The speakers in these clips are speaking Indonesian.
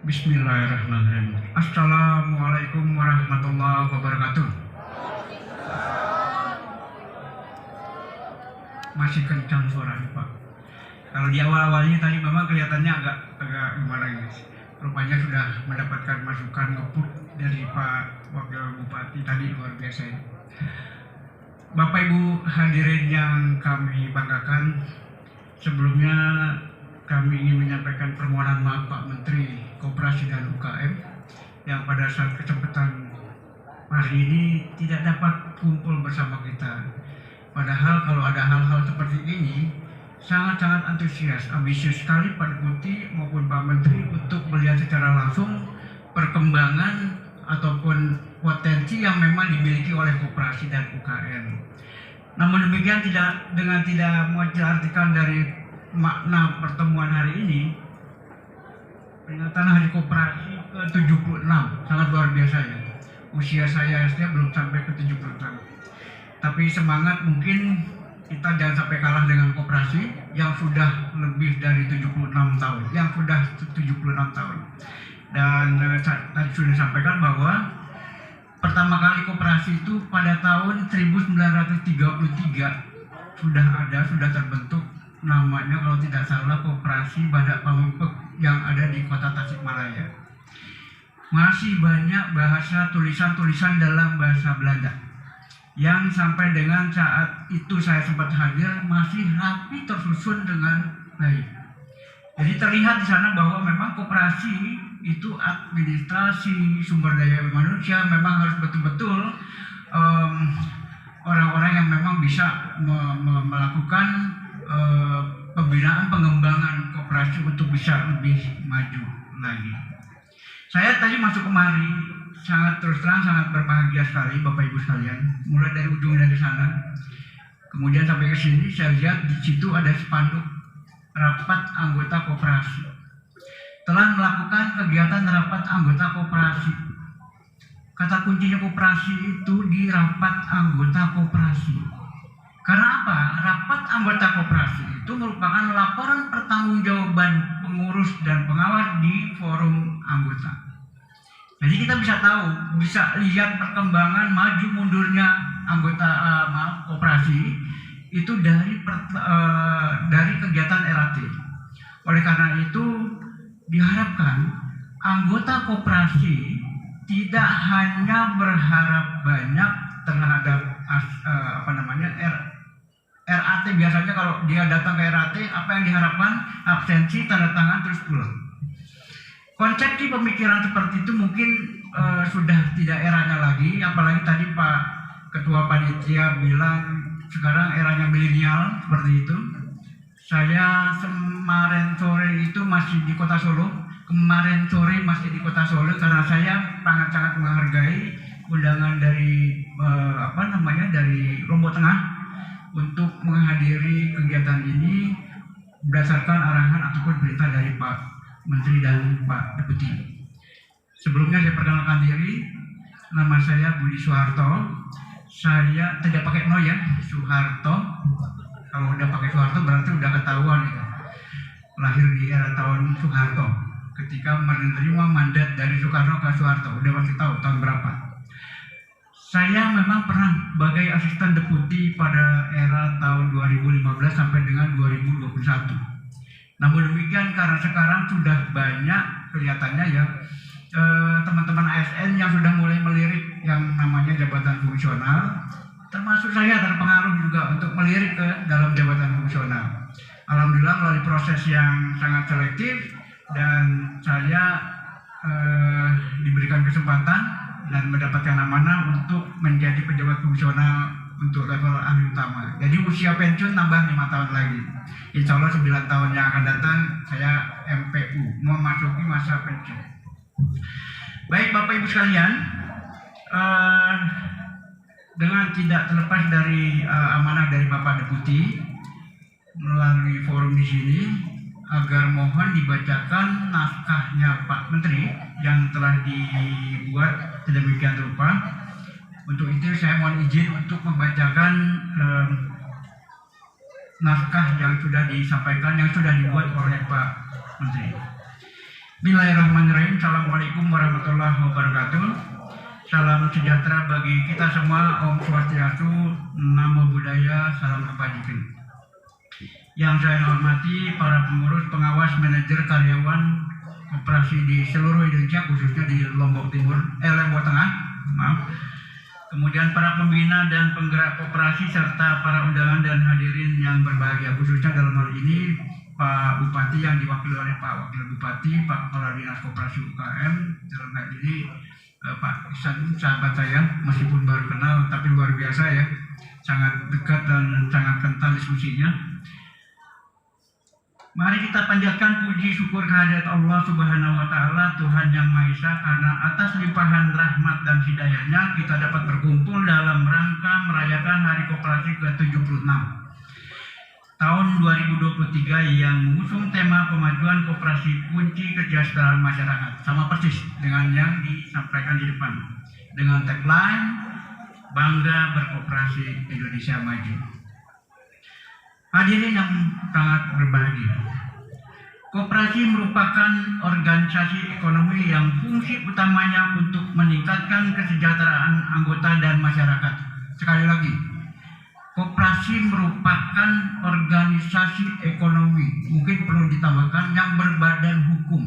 Bismillahirrahmanirrahim. Assalamualaikum warahmatullahi wabarakatuh. Masih kencang suaranya, Pak. Kalau di awal-awalnya tadi memang kelihatannya agak gimana guys. Rupanya sudah mendapatkan masukan ngebut dari Pak Wakil Bupati tadi, luar biasa ya. Bapak Ibu hadirin yang kami banggakan, sebelumnya kami ingin menyampaikan permohonan maaf Pak Menteri Koperasi dan UKM yang pada saat kesempatan hari ini tidak dapat kumpul bersama kita. Padahal kalau ada hal-hal seperti ini sangat-sangat antusias, ambisius sekali Pak Deputi maupun Pak Menteri untuk melihat secara langsung perkembangan ataupun potensi yang memang dimiliki oleh koperasi dan UKM. Namun demikian tidak mengartikan dari makna pertemuan hari ini, peringatan Hari Koperasi ke-76, sangat luar biasa ya. Usia saya belum sampai ke 76. Tapi semangat mungkin kita jangan sampai kalah dengan koperasi yang sudah lebih dari 76 tahun, Dan tadi sudah disampaikan bahwa pertama kali koperasi itu pada tahun 1933 sudah terbentuk, namanya kalau tidak salah Koperasi Badak Pamengpeuk yang ada di kota Tasikmalaya. Masih banyak bahasa tulisan-tulisan dalam bahasa Belanda yang sampai dengan saat itu saya sempat hadir masih rapi tersusun dengan baik. Jadi terlihat di sana bahwa memang koperasi itu administrasi sumber daya manusia memang harus betul-betul orang-orang yang memang bisa melakukan pembinaan pengembangan koperasi untuk bisa lebih maju lagi. Saya tadi masuk kemari terus terang sangat berbahagia sekali Bapak Ibu sekalian. Mulai dari ujung dari sana, kemudian sampai ke sini saya lihat di situ ada spanduk rapat anggota koperasi. Telah melakukan kegiatan rapat anggota koperasi. Kata kuncinya koperasi itu di rapat anggota koperasi. Karena apa? Rapat anggota koperasi itu merupakan laporan pertanggungjawaban pengurus dan pengawas di forum anggota. Jadi kita bisa tahu, bisa lihat perkembangan maju mundurnya anggota koperasi itu dari kegiatan RAT. Oleh karena itu diharapkan anggota koperasi tidak hanya berharap banyak terhadap RAT. Biasanya kalau dia datang ke RAT, apa yang diharapkan? Absensi, tanda tangan, terus pulang. Konsepsi pemikiran seperti itu mungkin sudah tidak eranya lagi, apalagi tadi Pak Ketua Panitia bilang sekarang eranya milenial seperti itu. Saya kemarin sore masih di Kota Solo karena saya sangat menghargai undangan dari dari Lombok Tengah untuk menghadiri kegiatan ini berdasarkan arahan ataupun perintah dari Pak Menteri dan Pak Deputi. Sebelumnya saya perkenalkan diri, nama saya Budi Soeharto. Saya tidak pakai no ya, Soeharto. Kalau udah pakai Soeharto berarti udah ketahuan ya. Lahir di era tahun Soeharto. Ketika menerima mandat dari Soekarno ke Soeharto, udah pasti tahu tahun berapa. Saya memang pernah sebagai asisten deputi pada era tahun 2015 sampai dengan 2021. Namun demikian karena sekarang sudah banyak kelihatannya ya teman-teman ASN yang sudah mulai melirik yang namanya jabatan fungsional, termasuk saya terpengaruh juga untuk melirik ke dalam jabatan fungsional. Alhamdulillah melalui proses yang sangat selektif dan saya diberikan kesempatan dan mendapatkan amanah untuk menjadi pejabat fungsional untuk level ahli utama. Jadi usia pensiun tambah 5 tahun lagi. Insya Allah 9 tahun yang akan datang saya MPU, memasuki masa pensiun. Baik Bapak Ibu sekalian, dengan tidak terlepas dari amanah dari Bapak Deputi melalui forum di sini, agar mohon dibacakan naskahnya Pak Menteri yang telah dibuat sedemikian rupa. Untuk itu saya mohon izin untuk membacakan naskah yang sudah disampaikan, yang sudah dibuat oleh Pak Menteri. Bismillahirrahmanirrahim. Assalamualaikum warahmatullahi wabarakatuh. Salam sejahtera bagi kita semua. Om Swastiastu, Namo Buddhaya, salam kebajikan. Yang saya hormati para pengurus, pengawas, manajer, karyawan koperasi di seluruh Indonesia, khususnya di Lombok Timur, Lombok Tengah, maaf. Kemudian para pembina dan penggerak koperasi serta para undangan dan hadirin yang berbahagia, khususnya dalam hal ini Pak Bupati yang diwakili oleh Pak Wakil Bupati, Pak Kepala Dinas Koperasi UKM, dalam hal ini Pak Ihsan, sahabat saya, meskipun baru kenal tapi luar biasa ya, sangat dekat dan sangat kental diskusinya. Mari kita panjatkan puji syukur kehadirat Allah Subhanahu wa Ta'ala, Tuhan Yang Maha Esa, karena atas limpahan rahmat dan hidayahnya kita dapat berkumpul dalam rangka merayakan Hari Koperasi ke-76 tahun 2023 yang mengusung tema pemajuan koperasi kunci kesejahteraan masyarakat, sama persis dengan yang disampaikan di depan, dengan tagline Bangga Berkoperasi, Indonesia Maju. Hadirin yang sangat berbahagia, koperasi merupakan organisasi ekonomi yang fungsi utamanya untuk meningkatkan kesejahteraan anggota dan masyarakat. Sekali lagi, koperasi merupakan organisasi ekonomi, mungkin perlu ditambahkan, yang berbadan hukum.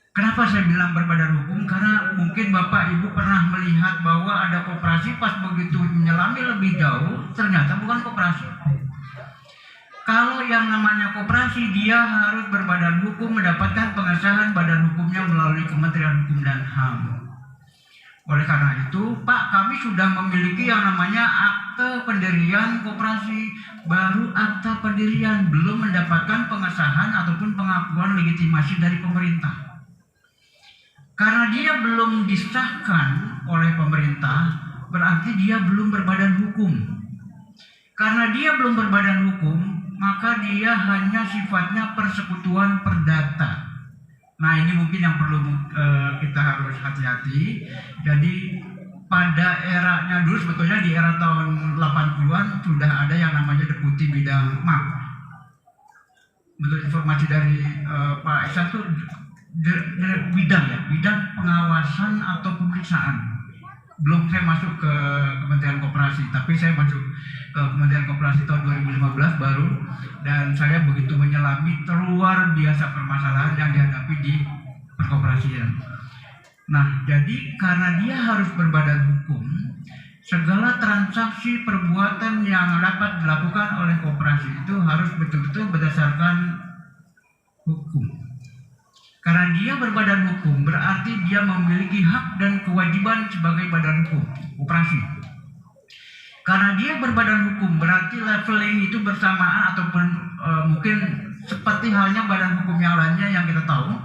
Kenapa saya bilang berbadan hukum? Karena mungkin Bapak Ibu pernah melihat bahwa ada koperasi, pas begitu menyelami lebih jauh, ternyata bukan koperasi. Kalau yang namanya koperasi, dia harus berbadan hukum, mendapatkan pengesahan badan hukumnya melalui Kementerian Hukum dan HAM. Oleh karena itu, Pak, kami sudah memiliki yang namanya akte pendirian koperasi, baru akte pendirian, belum mendapatkan pengesahan ataupun pengakuan legitimasi dari pemerintah. Karena dia belum disahkan oleh pemerintah, berarti dia belum berbadan hukum. Karena dia belum berbadan hukum, maka dia hanya sifatnya persekutuan perdata. Nah, ini mungkin yang perlu kita harus hati-hati. Jadi pada eranya dulu, sebetulnya di era tahun 80-an sudah ada yang namanya deputi bidang menurut informasi dari Pak Ihsan itu bidang pengawasan atau pemeriksaan. Belum saya masuk ke Kementerian Koperasi, tapi saya masuk ke Kementerian Koperasi tahun 2015 baru, dan saya begitu menyelami luar biasa permasalahan yang dihadapi di perkoperasian. Nah, jadi karena dia harus berbadan hukum, segala transaksi perbuatan yang dapat dilakukan oleh koperasi itu harus betul-betul berdasarkan hukum. Karena dia berbadan hukum, berarti dia memiliki hak dan kewajiban sebagai badan hukum koperasi. Karena dia berbadan hukum, berarti leveling itu bersamaan ataupun mungkin seperti halnya badan hukum yang lainnya yang kita tahu.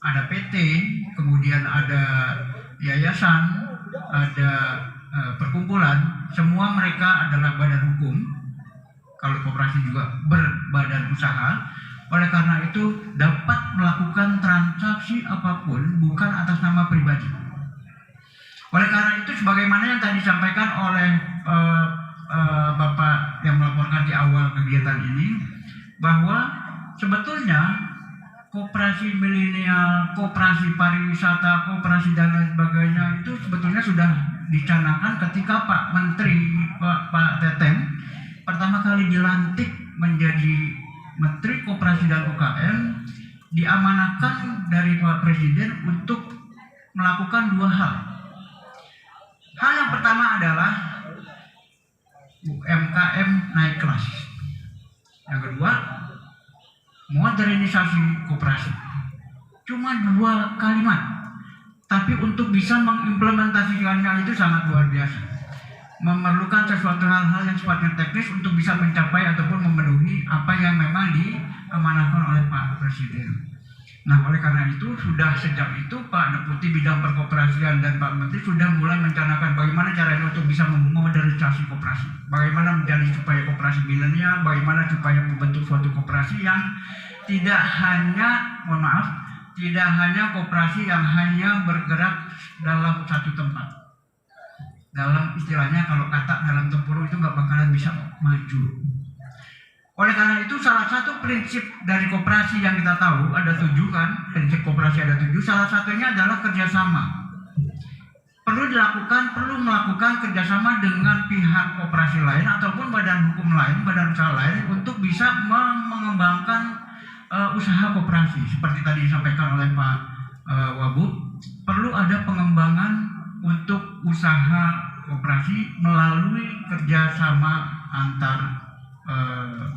Ada PT, kemudian ada yayasan, ada perkumpulan, semua mereka adalah badan hukum. Kalau koperasi juga berbadan usaha. Oleh karena itu dapat melakukan transaksi apapun bukan atas nama pribadi. Oleh karena itu, sebagaimana yang tadi disampaikan oleh Bapak yang melaporkan di awal kegiatan ini, bahwa sebetulnya koperasi milenial, koperasi pariwisata, koperasi dan lain sebagainya itu sebetulnya sudah dicanangkan ketika Pak Menteri Pak Teten pertama kali dilantik menjadi Menteri Koperasi dan UKM, diamanahkan dari Pak Presiden untuk melakukan dua hal. Hal yang pertama adalah UMKM naik kelas. Yang kedua, modernisasi koperasi. Cuma dua kalimat, tapi untuk bisa mengimplementasikannya itu sangat luar biasa. Memerlukan sesuatu hal-hal yang sifatnya teknis untuk bisa mencapai ataupun memenuhi apa yang memang diamanahkan oleh Pak Presiden. Nah, oleh karena itu sudah sejak itu Pak Deputi Bidang Perkoperasian dan Pak Menteri sudah mulai merencanakan bagaimana caranya untuk bisa memodernisasi koperasi, bagaimana menjadi supaya koperasi milenial, bagaimana supaya membentuk suatu koperasi yang tidak hanya, tidak hanya koperasi yang hanya bergerak dalam satu tempat. Dalam istilahnya kalau kata dalam tempurung itu nggak bakalan bisa maju. Oleh karena itu salah satu prinsip dari koperasi yang kita tahu ada 7 kan, prinsip koperasi ada 7, salah satunya adalah kerjasama. Perlu melakukan kerjasama dengan pihak koperasi lain ataupun badan hukum lain, badan usaha lain untuk bisa mengembangkan usaha koperasi. Seperti tadi disampaikan oleh Pak Wagub, perlu ada pengembangan untuk usaha koperasi melalui kerjasama antar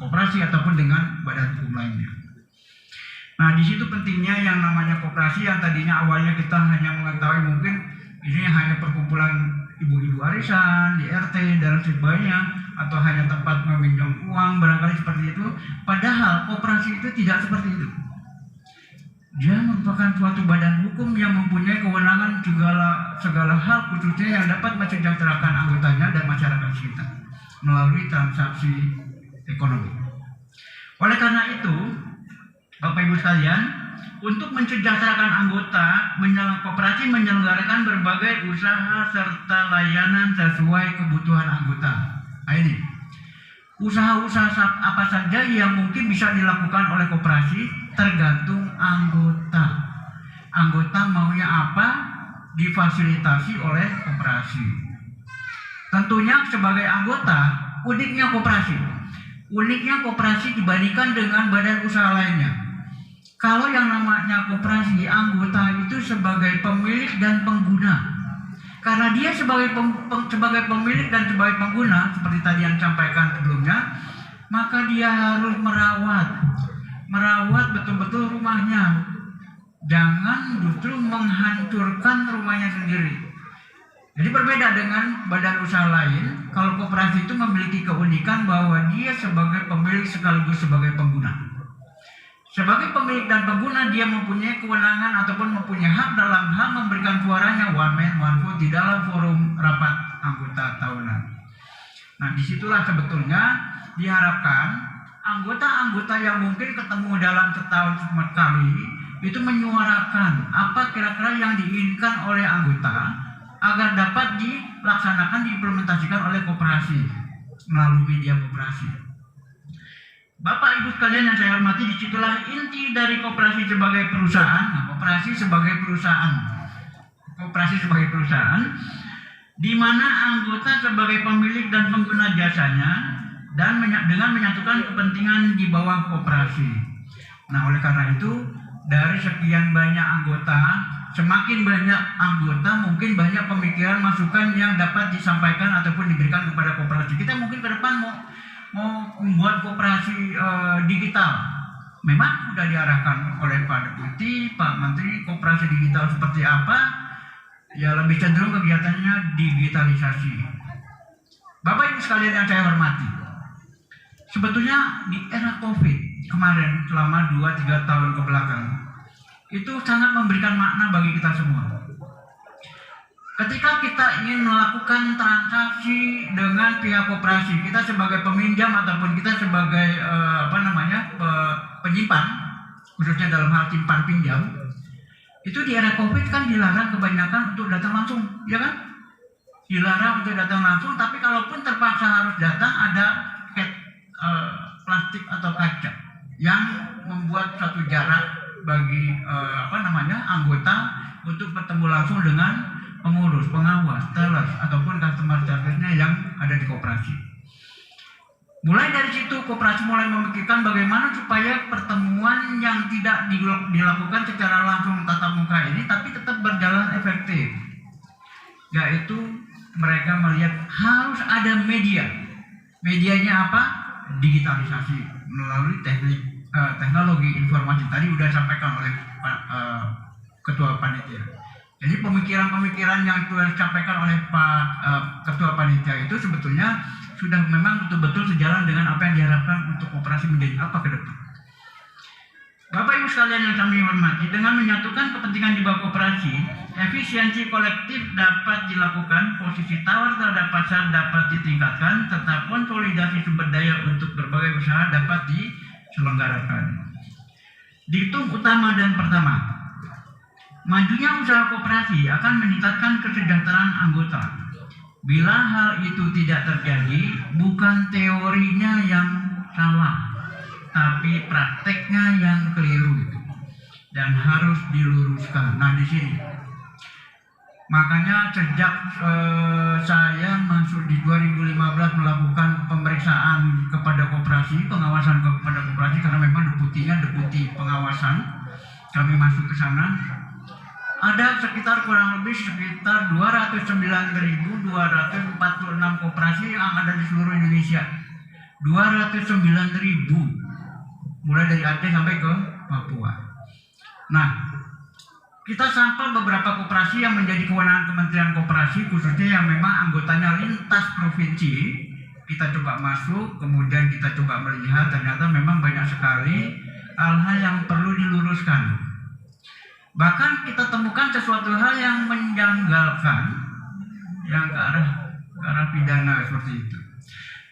koperasi ataupun dengan badan hukum lainnya. Nah, di situ pentingnya yang namanya koperasi yang tadinya awalnya kita hanya mengetahui mungkin ini hanya perkumpulan ibu-ibu arisan di RT dan sebagainya, atau hanya tempat meminjam uang, barangkali seperti itu. Padahal koperasi itu tidak seperti itu. Dia merupakan suatu badan hukum yang mempunyai kewenangan segala hal, khususnya yang dapat mensejahterakan anggotanya dan masyarakat sekitar melalui transaksi ekonomi. Oleh karena itu, Bapak Ibu sekalian, untuk mensejahterakan anggota, koperasi menyelenggarakan berbagai usaha serta layanan sesuai kebutuhan anggota. Nah ini, usaha-usaha apa saja yang mungkin bisa dilakukan oleh koperasi tergantung anggota. Anggota maunya apa, difasilitasi oleh koperasi. Tentunya sebagai anggota, uniknya koperasi dibandingkan dengan badan usaha lainnya. Kalau yang namanya koperasi, anggota itu sebagai pemilik dan pengguna. Karena dia sebagai pemilik dan sebagai pengguna, seperti tadi yang disampaikan sebelumnya, maka dia harus merawat betul-betul rumahnya. Jangan justru menghancurkan rumahnya sendiri. Jadi berbeda dengan badan usaha lain, kalau koperasi itu memiliki keunikan bahwa dia sebagai pemilik sekaligus sebagai pengguna. Sebagai pemilik dan pengguna, dia mempunyai kewenangan ataupun mempunyai hak dalam hal memberikan suaranya one man one vote di dalam forum rapat anggota tahunan. Nah, disitulah sebetulnya diharapkan anggota-anggota yang mungkin ketemu dalam setahun sekali itu menyuarakan apa kira-kira yang diinginkan oleh anggota agar dapat dilaksanakan, diimplementasikan oleh koperasi melalui media koperasi. Bapak Ibu sekalian yang saya hormati, disitulah inti dari koperasi sebagai perusahaan. Nah, koperasi sebagai perusahaan, di mana anggota sebagai pemilik dan pengguna jasanya dan dengan menyatukan kepentingan di bawah koperasi. Nah, oleh karena itu dari sekian banyak anggota, semakin banyak anggota, mungkin banyak pemikiran, masukan yang dapat disampaikan ataupun diberikan kepada koperasi. Kita mungkin ke depan mau membuat koperasi digital. Memang sudah diarahkan oleh Pak Deputi, Pak Menteri, koperasi digital seperti apa? Ya lebih cenderung kegiatannya digitalisasi. Bapak Ibu sekalian yang saya hormati, sebetulnya di era COVID kemarin selama 2-3 tahun ke belakang, itu sangat memberikan makna bagi kita semua. Ketika kita ingin melakukan transaksi dengan pihak koperasi, kita sebagai peminjam ataupun kita sebagai penyimpan, khususnya dalam hal simpan pinjam, itu di era COVID kan dilarang kebanyakan untuk datang langsung, ya kan? Dilarang untuk datang langsung, tapi kalaupun terpaksa harus datang, ada plastik atau kaca yang membuat satu jarak bagi anggota untuk bertemu langsung dengan pengurus, pengawas, teller ataupun customer service-nya yang ada di koperasi. Mulai dari situ koperasi mulai memikirkan bagaimana supaya pertemuan yang tidak dilakukan secara langsung tatap muka ini tapi tetap berjalan efektif. Yaitu mereka melihat harus ada media. Medianya apa? Digitalisasi melalui teknologi informasi. Tadi sudah disampaikan oleh Ketua Panitia. Jadi pemikiran-pemikiran yang sudah disampaikan oleh Pak Ketua Panitia itu sebetulnya sudah memang betul-betul sejalan dengan apa yang diharapkan untuk koperasi menjadi apa ke depan. Bapak Ibu sekalian yang kami hormati, dengan menyatukan kepentingan di bawah koperasi, efisiensi kolektif dapat dilakukan, posisi tawar terhadap pasar dapat ditingkatkan, serta konsolidasi sumber daya untuk berbagai usaha dapat diselenggarakan. Diktum utama dan pertama, majunya usaha koperasi akan meningkatkan kesejahteraan anggota. Bila hal itu tidak terjadi, bukan teorinya yang salah, tapi prakteknya yang keliru dan harus diluruskan. Nah, di sini makanya sejak saya masuk di 2015 melakukan pemeriksaan kepada koperasi, pengawasan kepada koperasi, karena memang deputi pengawasan, kami masuk ke sana. Ada kurang lebih sekitar 209.246 koperasi yang ada di seluruh Indonesia. 209.000, mulai dari Aceh sampai ke Papua. Nah, kita sapa beberapa koperasi yang menjadi kewenangan Kementerian Koperasi, khususnya yang memang anggotanya lintas provinsi. Kita coba masuk, kemudian kita coba melihat, ternyata memang banyak sekali hal-hal yang perlu diluruskan. Bahkan kita temukan sesuatu hal yang menjanggalkan, yang ke arah pidana seperti itu.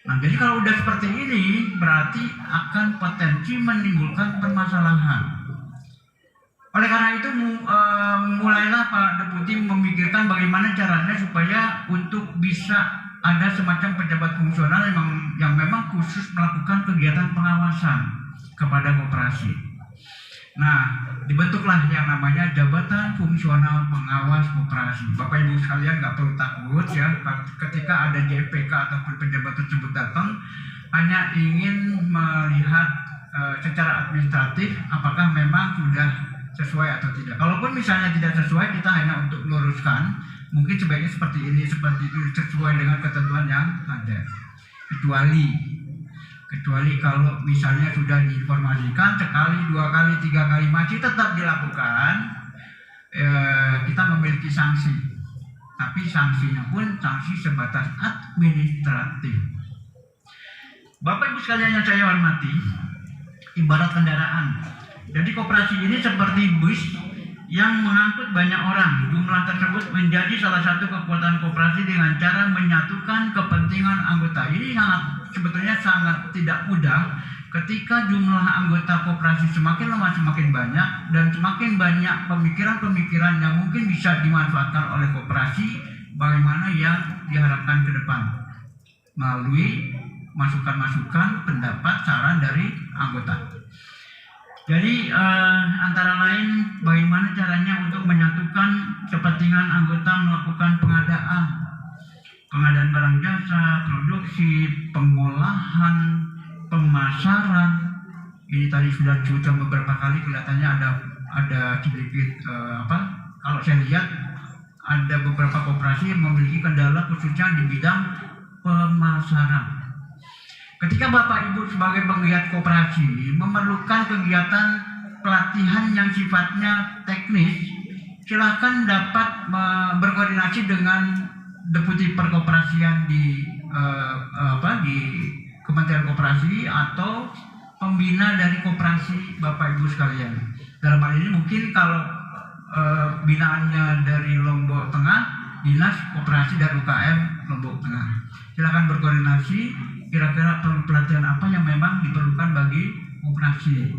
Nah, jadi kalau udah seperti ini, berarti akan potensi menimbulkan permasalahan. Oleh karena itu, mulailah Pak Deputi memikirkan bagaimana caranya supaya untuk bisa ada semacam pejabat fungsional yang memang khusus melakukan kegiatan pengawasan kepada koperasi. Nah, dibentuklah yang namanya Jabatan Fungsional Pengawas Koperasi. Bapak Ibu sekalian nggak perlu takut ya, ketika ada JPK ataupun pejabat tersebut datang, hanya ingin melihat secara administratif apakah memang sudah sesuai atau tidak. Kalaupun misalnya tidak sesuai, kita hanya untuk meluruskan, mungkin sebaiknya seperti ini, seperti itu, sesuai dengan ketentuan yang ada. Kecuali kalau misalnya sudah diinformasikan sekali, 2 kali, 3 kali masih tetap dilakukan, kita memiliki sanksi. Tapi sanksinya pun sanksi sebatas administratif. Bapak Ibu sekalian yang saya hormati, ibarat kendaraan. Jadi koperasi ini seperti bus yang mengangkut banyak orang. Jumlah tersebut menjadi salah satu kekuatan koperasi dengan cara menyatukan kepentingan anggota. Ini sebetulnya sangat tidak mudah ketika jumlah anggota koperasi semakin lama semakin banyak, dan semakin banyak pemikiran-pemikiran yang mungkin bisa dimanfaatkan oleh koperasi, bagaimana yang diharapkan ke depan melalui masukan-masukan, pendapat, saran dari anggota. Jadi antara lain bagaimana caranya untuk menyatukan kepentingan anggota melakukan pengadaan barang jasa, produksi, pengolahan, pemasaran. Ini tadi sudah disebutkan beberapa kali, kelihatannya ada sedikit kalau saya lihat ada beberapa koperasi yang memiliki kendala khususnya di bidang pemasaran. Ketika Bapak Ibu sebagai penggiat koperasi memerlukan kegiatan pelatihan yang sifatnya teknis, silakan dapat berkoordinasi dengan Deputi Perkoperasian di Kementerian Koperasi atau pembina dari koperasi Bapak Ibu sekalian. Dalam hal ini mungkin kalau binaannya dari Lombok Tengah, Dinas Koperasi dan UKM Lombok Tengah. Silakan berkoordinasi kira-kira perlu pelatihan apa yang memang diperlukan bagi koperasi.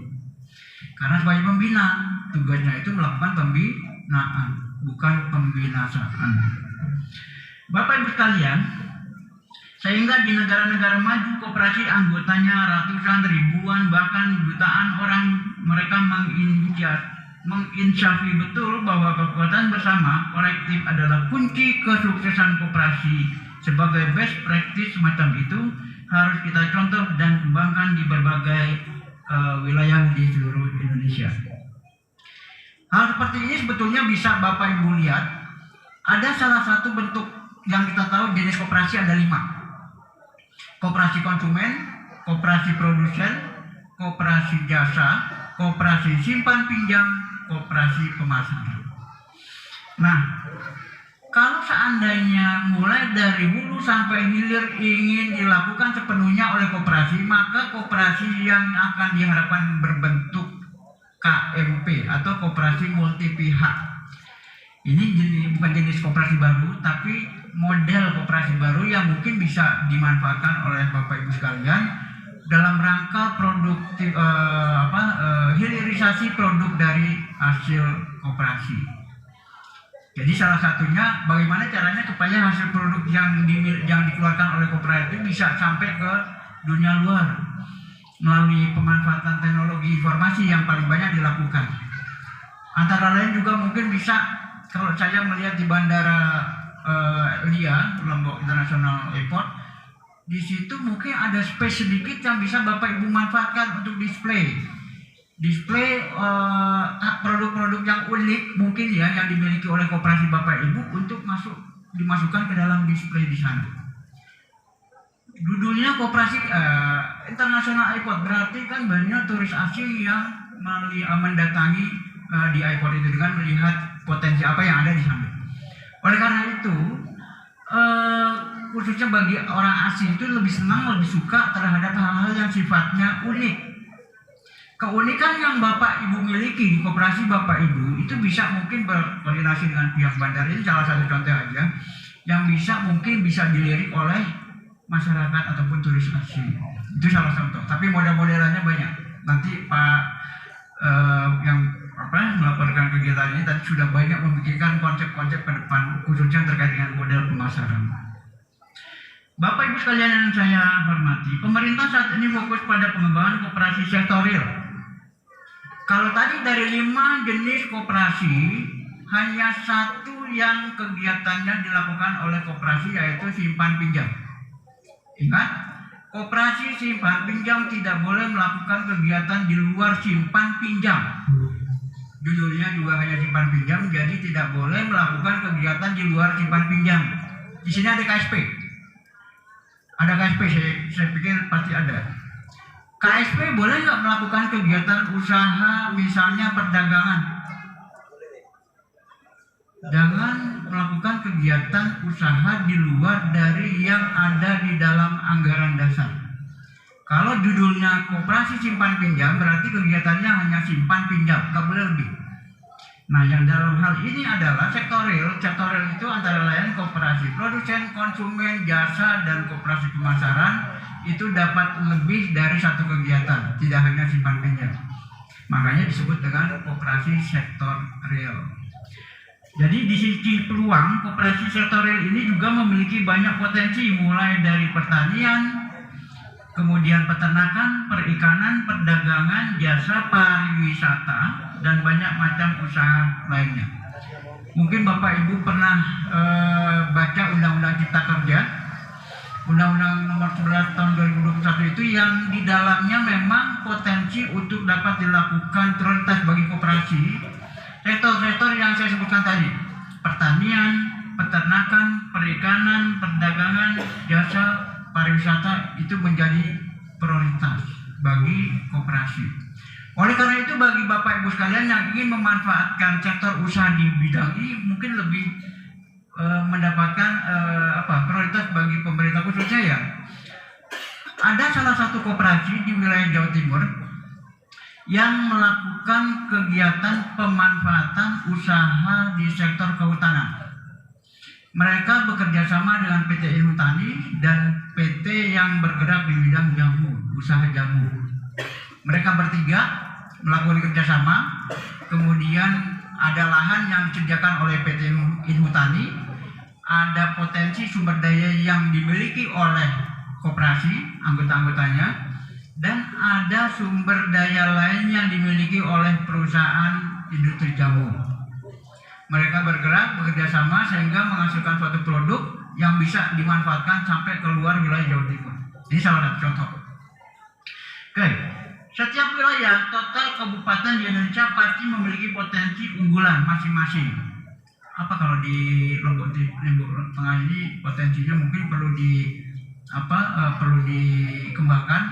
Karena sebagai pembina, tugasnya itu melakukan pembinaan, bukan pembinasaan. Bapak Ibu sekalian, sehingga di negara-negara maju koperasi anggotanya ratusan, ribuan, bahkan jutaan orang, mereka menginsafi betul bahwa kekuatan bersama kolektif adalah kunci kesuksesan koperasi. Sebagai best practice semacam itu harus kita contoh dan kembangkan di berbagai wilayah di seluruh Indonesia. Hal seperti ini sebetulnya bisa Bapak Ibu lihat. Ada salah satu bentuk yang kita tahu jenis koperasi ada 5. Koperasi konsumen, koperasi produsen, koperasi jasa, koperasi simpan pinjam, koperasi pemasaran. Nah, kalau seandainya mulai dari hulu sampai hilir ingin dilakukan sepenuhnya oleh koperasi, maka koperasi yang akan diharapkan berbentuk KMP atau koperasi multi pihak. Ini bukan jenis koperasi baru, tapi model koperasi baru yang mungkin bisa dimanfaatkan oleh Bapak Ibu sekalian dalam rangka produktif hilirisasi produk dari hasil koperasi. Jadi salah satunya bagaimana caranya supaya hasil produk yang dikeluarkan oleh koperasi bisa sampai ke dunia luar. melalui pemanfaatan teknologi informasi yang paling banyak dilakukan. Antara lain juga mungkin bisa, kalau saya melihat di Bandara LIA, Lombok International Airport, di situ mungkin ada space sedikit yang bisa Bapak Ibu manfaatkan untuk display produk-produk yang unik mungkin ya, yang dimiliki oleh koperasi Bapak Ibu untuk dimasukkan ke dalam display di sana. Judulnya Koperasi International Airport, berarti kan banyak turis asing yang mendatangi di airport itu dengan melihat potensi apa yang ada di sana. Oleh karena itu, khususnya bagi orang asing itu lebih senang, lebih suka terhadap hal-hal yang sifatnya unik. Keunikan yang Bapak Ibu miliki di koperasi Bapak Ibu itu bisa mungkin berkoordinasi dengan pihak bandara, ini salah satu contoh aja yang mungkin bisa dilirik oleh masyarakat ataupun turis asing. Itu salah contoh, tapi model-modelannya banyak. Nanti Pak yang melaporkan kegiatan ini tadi sudah banyak memikirkan konsep-konsep ke depan, khususnya terkait dengan model pemasaran. Bapak Ibu sekalian yang saya hormati, pemerintah saat ini fokus pada pengembangan koperasi sektorial. Kalau tadi dari 5 jenis koperasi, hanya satu yang kegiatannya dilakukan oleh koperasi, yaitu simpan pinjam. Ingat, koperasi simpan pinjam tidak boleh melakukan kegiatan di luar simpan pinjam. Judulnya juga hanya simpan pinjam, jadi tidak boleh melakukan kegiatan di luar simpan pinjam. Di sini ada KSP. Ada KSP, saya pikir pasti ada. KSP boleh nggak melakukan kegiatan usaha, misalnya perdagangan? Jangan melakukan kegiatan usaha di luar dari yang ada di dalam anggaran dasar. Kalau judulnya koperasi simpan pinjam, berarti kegiatannya hanya simpan pinjam, nggak boleh lebih. Nah, yang dalam hal ini adalah sektor real. Sektor real itu antara lain koperasi produsen, konsumen, jasa, dan koperasi pemasaran. Itu dapat lebih dari satu kegiatan, tidak hanya simpan pinjam. Makanya disebut dengan koperasi sektor real. Jadi di sisi peluang, koperasi sektor real ini juga memiliki banyak potensi, mulai dari pertanian, kemudian peternakan, perikanan, perdagangan, jasa, pariwisata, dan banyak macam usaha lainnya. Mungkin Bapak Ibu pernah baca Undang-Undang Cipta Kerja, Undang-Undang Nomor 11 Tahun 2021 itu, yang di dalamnya memang potensi untuk dapat dilakukan prioritas bagi koperasi sektor-sektor yang saya sebutkan tadi: pertanian, peternakan, perikanan, perdagangan, jasa, pariwisata, itu menjadi prioritas bagi koperasi. Oleh karena itu, bagi Bapak Ibu sekalian yang ingin memanfaatkan sektor usaha di bidang ini, mungkin lebih mendapatkan prioritas bagi pemerintah, khususnya ya. Ada salah satu koperasi di wilayah Jawa Timur yang melakukan kegiatan pemanfaatan usaha di sektor kehutanan. Mereka bekerja sama dengan PT Inhutani dan PT yang bergerak di bidang jamu, usaha jamu. Mereka bertiga melakukan kerjasama, kemudian ada lahan yang disediakan oleh PT Inhutani, ada potensi sumber daya yang dimiliki oleh koperasi, anggota-anggotanya, dan ada sumber daya lain yang dimiliki oleh perusahaan industri jamu. Mereka bergerak, bekerja sama sehingga menghasilkan suatu produk yang bisa dimanfaatkan sampai keluar wilayah Jawa Timur. Ini salah satu contoh. Oke. Setiap wilayah, total kabupaten di Indonesia pasti memiliki potensi unggulan masing-masing. Apa kalau di Lombok Tengah ini potensinya mungkin perlu dikembangkan.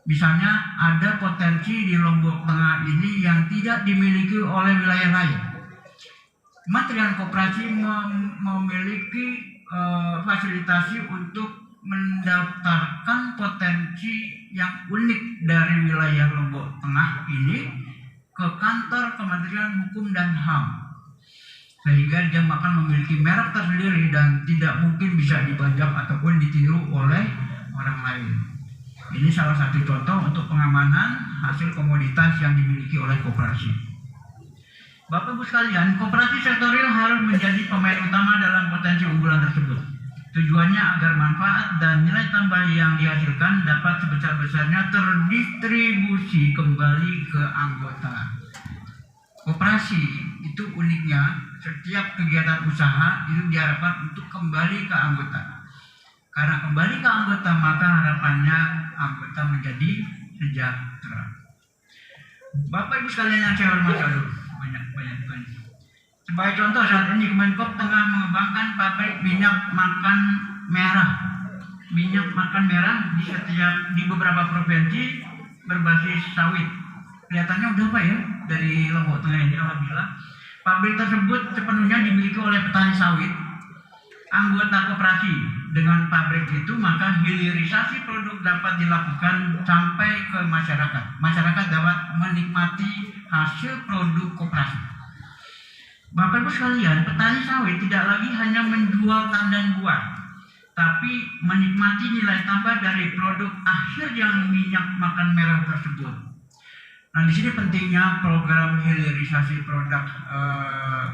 Misalnya ada potensi di Lombok Tengah ini yang tidak dimiliki oleh wilayah lain. Kementerian Koperasi memiliki fasilitasi untuk mendaftarkan potensi yang unik dari wilayah Lombok Tengah ini ke kantor Kementerian Hukum dan HAM, sehingga dia akan memiliki merek tersendiri dan tidak mungkin bisa dibajak ataupun ditiru oleh orang lain. Ini salah satu contoh untuk pengamanan hasil komoditas yang dimiliki oleh koperasi. Bapak Ibu sekalian, koperasi sektorial harus menjadi pemain utama dalam potensi unggulan tersebut. Tujuannya agar manfaat dan nilai tambah yang dihasilkan dapat sebesar-besarnya terdistribusi kembali ke anggota. Koperasi itu uniknya, setiap kegiatan usaha itu diharapkan untuk kembali ke anggota. Karena kembali ke anggota, maka harapannya anggota menjadi sejahtera. Bapak Ibu sekalian yang saya hormati, banyak. Sebagai contoh, saat ini Kemenkop tengah mengembangkan pabrik minyak makan merah. Minyak makan merah di beberapa provinsi berbasis sawit. Kelihatannya udah Pak ya, dari Lombok Tengah ini alhamdulillah. Pabrik tersebut sepenuhnya dimiliki oleh petani sawit, anggota koperasi. Dengan pabrik itu maka hilirisasi produk dapat dilakukan sampai ke masyarakat. Masyarakat dapat menikmati hasil produk koperasi. Bapak Ibu sekalian, petani sawit tidak lagi hanya menjual tandan buah, tapi menikmati nilai tambah dari produk akhir yang minyak makan merah tersebut. Nah, di sini pentingnya program hilirisasi produk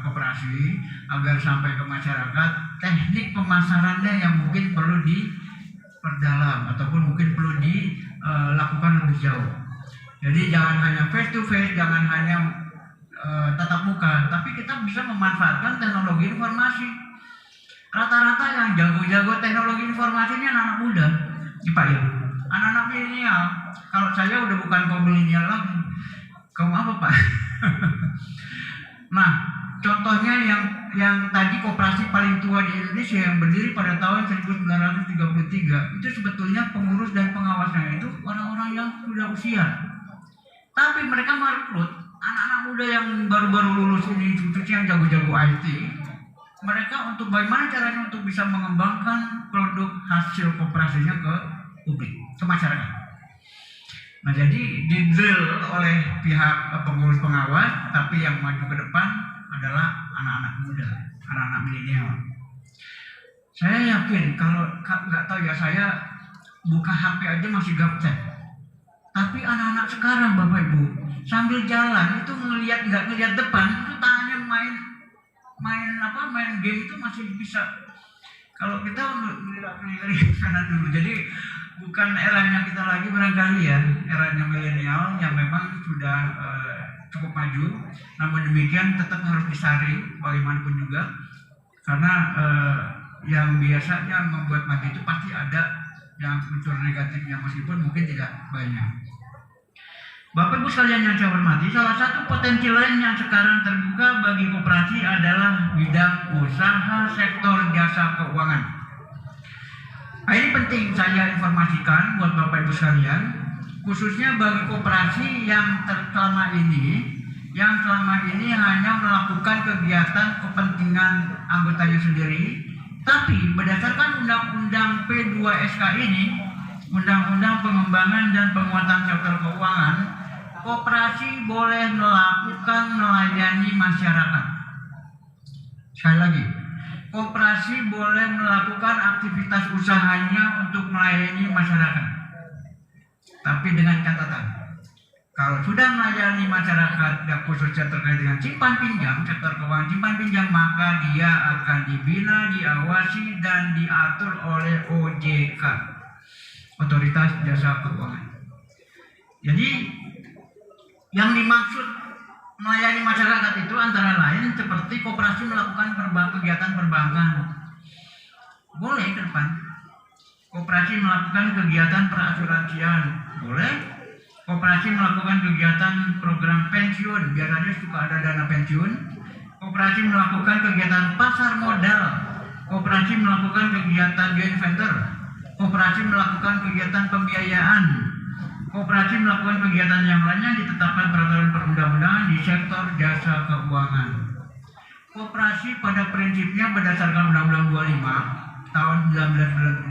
koperasi agar sampai ke masyarakat. Teknik pemasarannya yang mungkin perlu diperdalam ataupun mungkin perlu dilakukan lebih jauh. Jadi jangan hanya face to face, jangan hanya tatap muka, tapi kita bisa memanfaatkan teknologi informasi. Rata-rata yang jago-jago teknologi informasi ini anak-anak muda, Pak ya, anak-anak milenial. Kalau saya udah bukan kaum milenial lagi, kaum apa Pak? Nah, contohnya yang tadi koperasi paling tua di Indonesia yang berdiri pada tahun 1933 itu sebetulnya pengurus dan pengawasnya itu orang-orang yang sudah usia, tapi mereka merekrut anak-anak muda yang baru-baru lulus ini, khususnya yang jago-jago IT, mereka untuk bagaimana caranya untuk bisa mengembangkan produk hasil koperasinya ke publik, ke masyarakat. Nah, jadi di-drill oleh pihak pengurus pengawas, tapi yang maju ke depan adalah anak-anak muda, anak-anak milenial. Saya yakin, kalau nggak tahu ya, saya buka HP aja masih gaptek. Tapi anak-anak sekarang Bapak Ibu sambil jalan itu nggak ngelihat depan, itu tangannya main game itu masih bisa. Kalau kita ngelirik kanan dulu, jadi bukan eranya kita lagi barangkali ya, eranya milenial yang memang sudah cukup maju. Namun demikian tetap harus disaring bagaimanapun juga, karena yang biasanya membuat maju itu pasti ada yang unsur negatifnya meskipun mungkin tidak banyak. Bapak Ibu sekalian yang saya hormati, salah satu potensi lain yang sekarang terbuka bagi koperasi adalah bidang usaha sektor jasa keuangan. Nah, ini penting saya informasikan buat Bapak Ibu sekalian, khususnya bagi koperasi yang selama ini hanya melakukan kegiatan kepentingan anggotanya sendiri. Tapi berdasarkan Undang-Undang P2SK ini, Undang-Undang Pengembangan dan Penguatan Sektor Keuangan, koperasi boleh melayani masyarakat. Sekali lagi, koperasi boleh melakukan aktivitas usahanya untuk melayani masyarakat. Tapi dengan catatan, kalau sudah melayani masyarakat, khususnya terkait dengan simpan pinjam, sektor keuangan simpan pinjam, maka dia akan dibina, diawasi, dan diatur oleh OJK, Otoritas Jasa Keuangan. Jadi, yang dimaksud melayani masyarakat itu antara lain seperti koperasi melakukan kegiatan perbankan. Boleh ke depan. Koperasi melakukan kegiatan perasuransian. Boleh. Koperasi melakukan kegiatan program pensiun, biasanya suka ada dana pensiun. Koperasi melakukan kegiatan pasar modal. Koperasi melakukan kegiatan joint venture. Koperasi melakukan kegiatan pembiayaan. Koperasi melakukan kegiatan yang lainnya ditetapkan peraturan perundang-undangan di sektor jasa keuangan. Koperasi pada prinsipnya berdasarkan Undang-Undang 25 tahun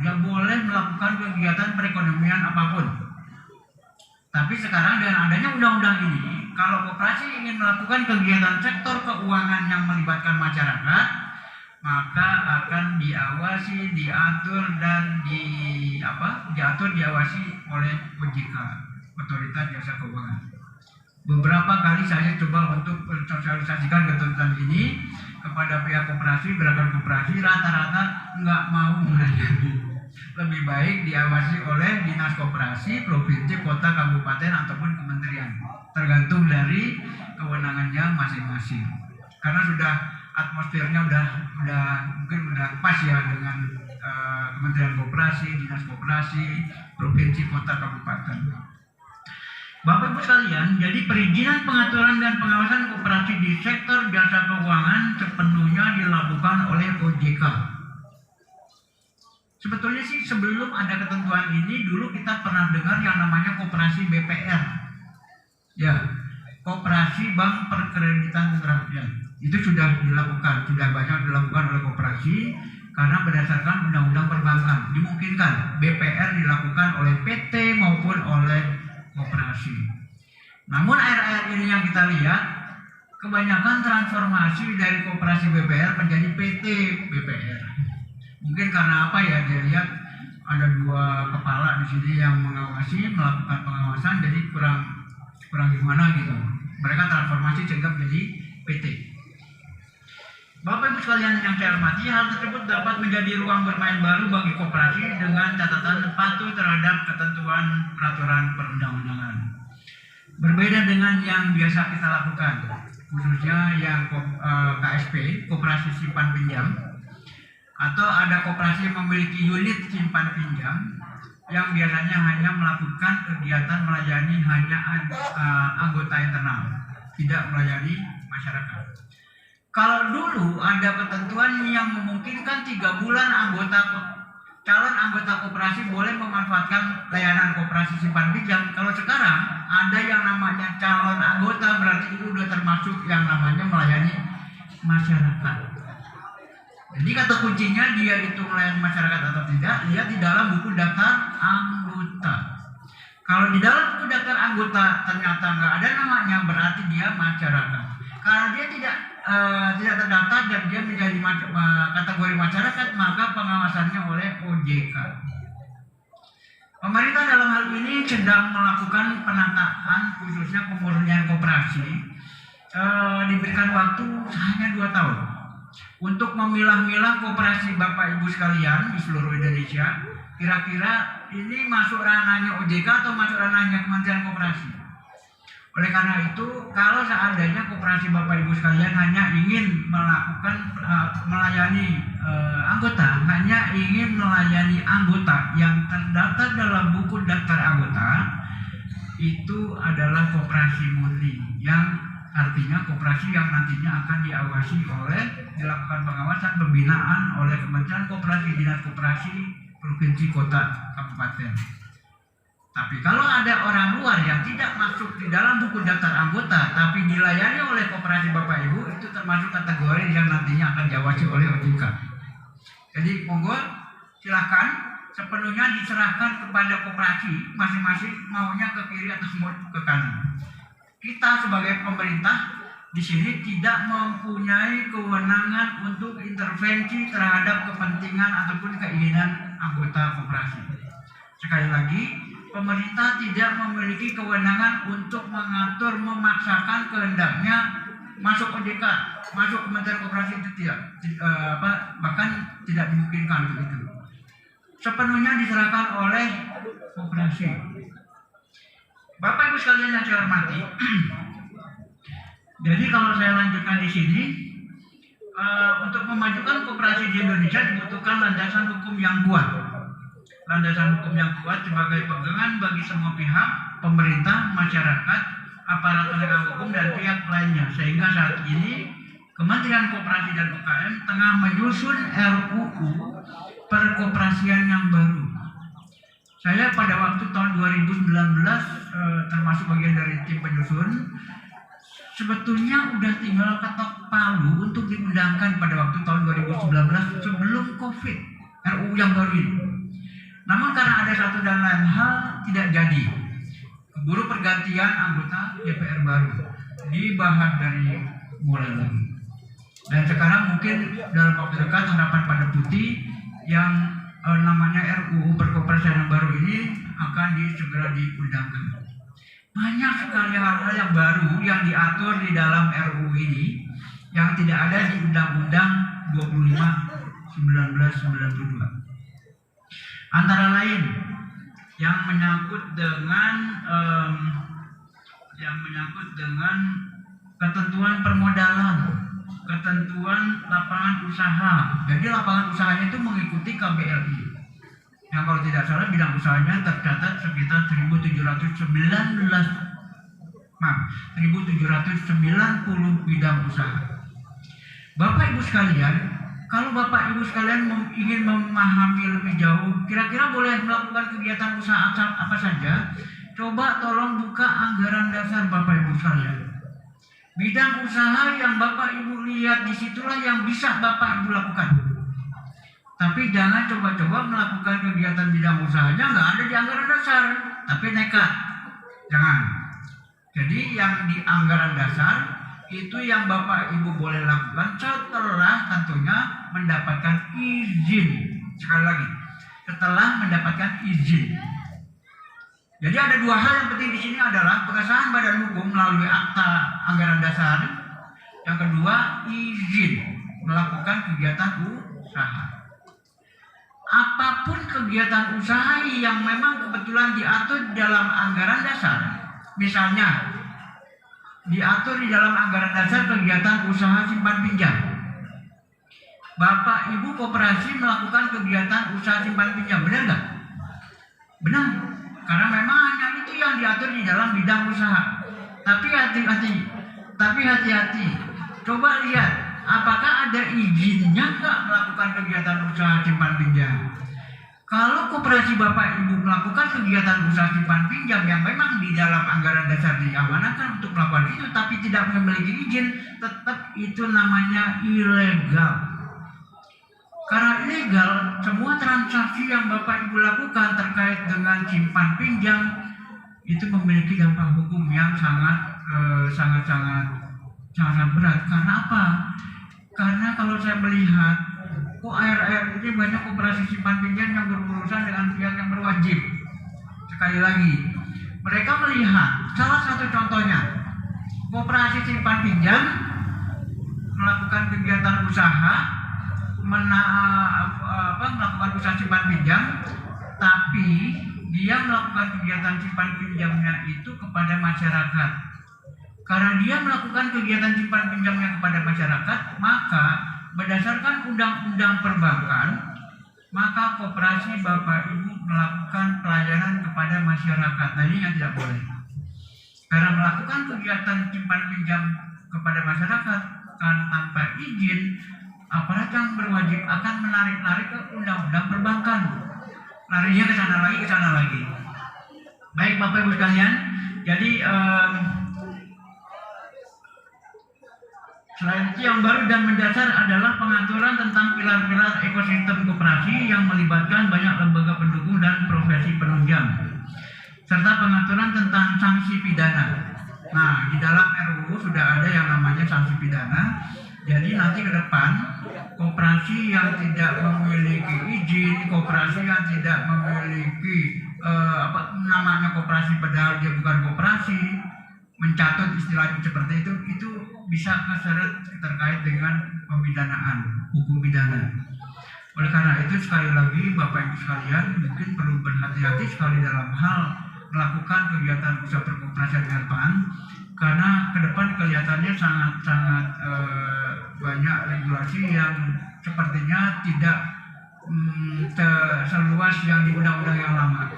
1993 boleh melakukan kegiatan perekonomian apapun. Tapi sekarang dengan adanya undang-undang ini, kalau koperasi ingin melakukan kegiatan sektor keuangan yang melibatkan masyarakat, maka akan diawasi, diatur dan diawasi oleh OJK, Otoritas Jasa Keuangan. Beberapa kali saya coba untuk mensosialisasikan ketentuan ini kepada pihak koperasi, gerakan koperasi, rata-rata nggak mau melayani. Lebih baik diawasi oleh dinas koperasi, provinsi, kota, kabupaten ataupun kementerian, tergantung dari kewenangannya masing-masing. Karena sudah atmosfernya udah mungkin udah pas ya dengan kementerian koperasi, dinas koperasi, provinsi, kota, kabupaten. Bapak Ibu sekalian, jadi perizinan pengaturan dan pengawasan koperasi di sektor jasa keuangan sepenuhnya dilakukan oleh OJK. Sebetulnya sih sebelum ada ketentuan ini dulu kita pernah dengar yang namanya koperasi BPR. Ya, koperasi bank perkreditan rakyat. Itu sudah dilakukan, sudah banyak dilakukan oleh koperasi karena berdasarkan undang-undang perbankan dimungkinkan BPR dilakukan oleh PT maupun oleh koperasi. Namun akhir-akhir ini yang kita lihat kebanyakan transformasi dari koperasi BPR menjadi PT BPR. Mungkin karena apa ya, dia lihat ada dua kepala di sini yang mengawasi, melakukan pengawasan, jadi kurang gimana gitu. Mereka transformasi sehingga menjadi PT. Bapak Ibu sekalian yang saya hormati, hal tersebut dapat menjadi ruang bermain baru bagi koperasi dengan catatan patuh terhadap ketentuan peraturan perundang-undangan. Berbeda dengan yang biasa kita lakukan, khususnya yang KSP, koperasi simpan pinjam, atau ada koperasi yang memiliki unit simpan pinjam yang biasanya hanya melakukan kegiatan melayani hanya anggota internal, tidak melayani masyarakat. Kalau dulu ada ketentuan yang memungkinkan 3 bulan calon anggota koperasi boleh memanfaatkan layanan koperasi simpan pinjam. Kalau sekarang ada yang namanya calon anggota, berarti itu sudah termasuk yang namanya melayani masyarakat. Jadi kata kuncinya dia itu melayani masyarakat atau tidak, lihat di dalam buku daftar anggota. Kalau di dalam buku daftar anggota ternyata nggak ada namanya, berarti dia masyarakat. Kalau dia tidak terdaftar dan dia menjadi kategori masyarakat, maka pengawasannya oleh OJK. Pemerintah dalam hal ini sedang melakukan penataan khususnya pemurnian koperasi. Diberikan waktu hanya 2 tahun. Untuk memilah-milah koperasi Bapak Ibu sekalian di seluruh Indonesia, kira-kira ini masuk ranahnya OJK atau masuk ranahnya Kementerian Koperasi. Oleh karena itu, kalau seandainya koperasi Bapak Ibu sekalian hanya ingin melakukan melayani anggota, hanya ingin melayani anggota yang terdaftar dalam buku daftar anggota, itu adalah koperasi murni, yang artinya koperasi yang nantinya akan diawasi dilakukan pengawasan pembinaan oleh Kementerian Koperasi, Dinas Koperasi, Provinsi, Kota, Kabupaten. Tapi kalau ada orang luar yang tidak masuk di dalam buku daftar anggota tapi dilayani oleh koperasi Bapak Ibu, itu termasuk kategori yang nantinya akan diawasi oleh OJK. Jadi monggo silahkan, sepenuhnya diserahkan kepada koperasi masing-masing maunya ke kiri atau mau ke kanan. Kita sebagai pemerintah di sini tidak mempunyai kewenangan untuk intervensi terhadap kepentingan ataupun keinginan anggota koperasi. Sekali lagi, pemerintah tidak memiliki kewenangan untuk mengatur, memaksakan kehendaknya masuk OJK, masuk Kementerian Koperasi, itu tidak, bahkan tidak dimungkinkan begitu. Sepenuhnya diserahkan oleh koperasi. Bapak Ibu sekalian yang saya hormati, jadi kalau saya lanjutkan di sini, untuk memajukan koperasi di Indonesia dibutuhkan landasan hukum yang kuat. Landasan hukum yang kuat sebagai pegangan bagi semua pihak, pemerintah, masyarakat, aparat penegak hukum, dan pihak lainnya. Sehingga saat ini Kementerian Koperasi dan UKM tengah menyusun RUU perkoperasian yang baru. Saya pada waktu tahun 2019 termasuk bagian dari tim penyusun. Sebetulnya udah tinggal ketok palu untuk diundangkan pada waktu tahun 2019 sebelum COVID, RUU yang baru ini. Namun karena ada satu dan lain hal tidak jadi. Keburu pergantian anggota DPR baru, dibahas dari mulai lagi. Dan sekarang mungkin dalam waktu dekat harapan pada putih yang namanya RUU perkoperasian yang baru ini akan segera diundangkan. Banyak sekali hal-hal yang baru yang diatur di dalam RUU ini yang tidak ada di Undang-Undang 25 1992. Antara lain yang menyangkut dengan ketentuan permodalan, ketentuan lapangan usaha. Jadi lapangan usahanya itu mengikuti KBLI. Yang kalau tidak salah bidang usahanya tercatat sekitar 1790 bidang usaha. Bapak Ibu sekalian, kalau Bapak Ibu sekalian ingin memahami lebih jauh, kira-kira boleh melakukan kegiatan usaha apa saja? Coba tolong buka anggaran dasar Bapak Ibu sekalian. Bidang usaha yang Bapak Ibu lihat disitulah yang bisa Bapak Ibu lakukan. Tapi jangan coba-coba melakukan kegiatan bidang usahanya nggak ada di anggaran dasar, tapi nekat. Jangan. Jadi yang di anggaran dasar itu yang Bapak Ibu boleh lakukan setelah tentunya mendapatkan izin. Sekali lagi, setelah mendapatkan izin. Jadi ada dua hal yang penting di sini adalah pengesahan badan hukum melalui akta anggaran dasar. Yang kedua, izin melakukan kegiatan usaha. Apapun kegiatan usaha yang memang kebetulan diatur dalam anggaran dasar, misalnya diatur di dalam anggaran dasar kegiatan usaha simpan pinjam. Bapak Ibu koperasi melakukan kegiatan usaha simpan pinjam, benar nggak? Benar, karena memang hanya itu yang diatur di dalam bidang usaha. Tapi hati-hati, coba lihat apakah ada izinnya nggak melakukan kegiatan usaha simpan pinjam. Kalau koperasi Bapak Ibu melakukan kegiatan usaha simpan pinjam yang memang di dalam anggaran dasar diamanatkan untuk melakukan itu, tapi tidak memiliki izin, tetap itu namanya ilegal. Karena ilegal, semua transaksi yang Bapak Ibu lakukan terkait dengan simpan pinjam itu memiliki dampak hukum yang sangat berat. Karena apa? Karena kalau saya melihat kok air-air ini banyak koperasi simpan pinjam yang berurusan dengan pihak yang berwajib. Sekali lagi, mereka melihat salah satu contohnya, koperasi simpan pinjam melakukan kegiatan usaha, melakukan usaha simpan pinjam, tapi dia melakukan kegiatan simpan pinjamnya itu kepada masyarakat. Karena dia melakukan kegiatan simpan pinjamnya kepada masyarakat, maka berdasarkan undang-undang perbankan, maka koperasi Bapak Ibu melakukan pelayanan kepada masyarakat. Nah, ini yang tidak boleh. Karena melakukan kegiatan simpan pinjam kepada masyarakat kan tanpa izin, aparat yang berwajib akan menarik-narik ke undang-undang perbankan. Larinya ke sana lagi. Baik Bapak Ibu sekalian, jadi selain itu yang baru dan mendasar adalah pengaturan tentang pilar-pilar ekosistem koperasi yang melibatkan banyak lembaga pendukung dan profesi penunjang, serta pengaturan tentang sanksi pidana. Nah, di dalam RUU sudah ada yang namanya sanksi pidana. Jadi nanti ke depan koperasi yang tidak memiliki izin, koperasi yang tidak memiliki namanya koperasi padahal dia bukan koperasi, mencatut istilahnya seperti itu bisa keseret terkait dengan pemidanaan, hukum pidana. Oleh karena itu sekali lagi Bapak Ibu sekalian mungkin perlu berhati-hati sekali dalam hal melakukan kegiatan usaha perkoperasian RPAN, karena ke depan kelihatannya sangat banyak regulasi yang sepertinya tidak seluas yang di undang-undang yang lama.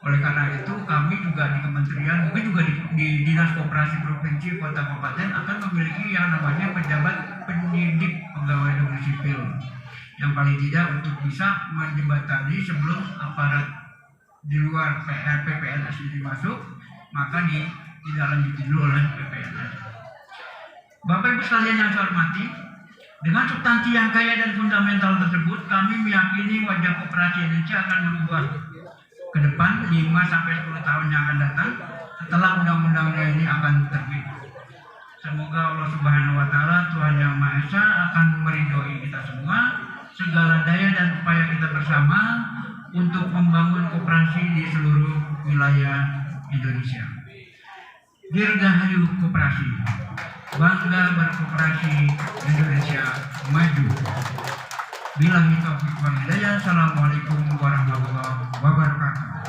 Oleh karena itu kami juga di kementerian, mungkin juga di Dinas Koperasi Provinsi Kota Kabupaten akan memiliki yang namanya pejabat penyidik pegawai negeri sipil, yang paling tidak untuk bisa menjembatani sebelum aparat di luar PPNS ini masuk, maka ditindaklanjuti dulu oleh PPNS. Bapak Ibu sekalian yang saya hormati, dengan substansi yang kaya dan fundamental tersebut, kami meyakini wajah koperasi Indonesia akan berubah ke depan 5-10 tahun yang akan datang setelah undang-undangnya ini akan terbit. Semoga Allah Subhanahu wa Ta'ala, Tuhan Yang Maha Esa, akan meridhoi kita semua, segala daya dan upaya kita bersama untuk membangun koperasi di seluruh wilayah Indonesia. Dirgahayu koperasi, bangga berkoperasi, Indonesia maju. Billahi taufiq wal hidayah. Assalamualaikum warahmatullahi wabarakatuh.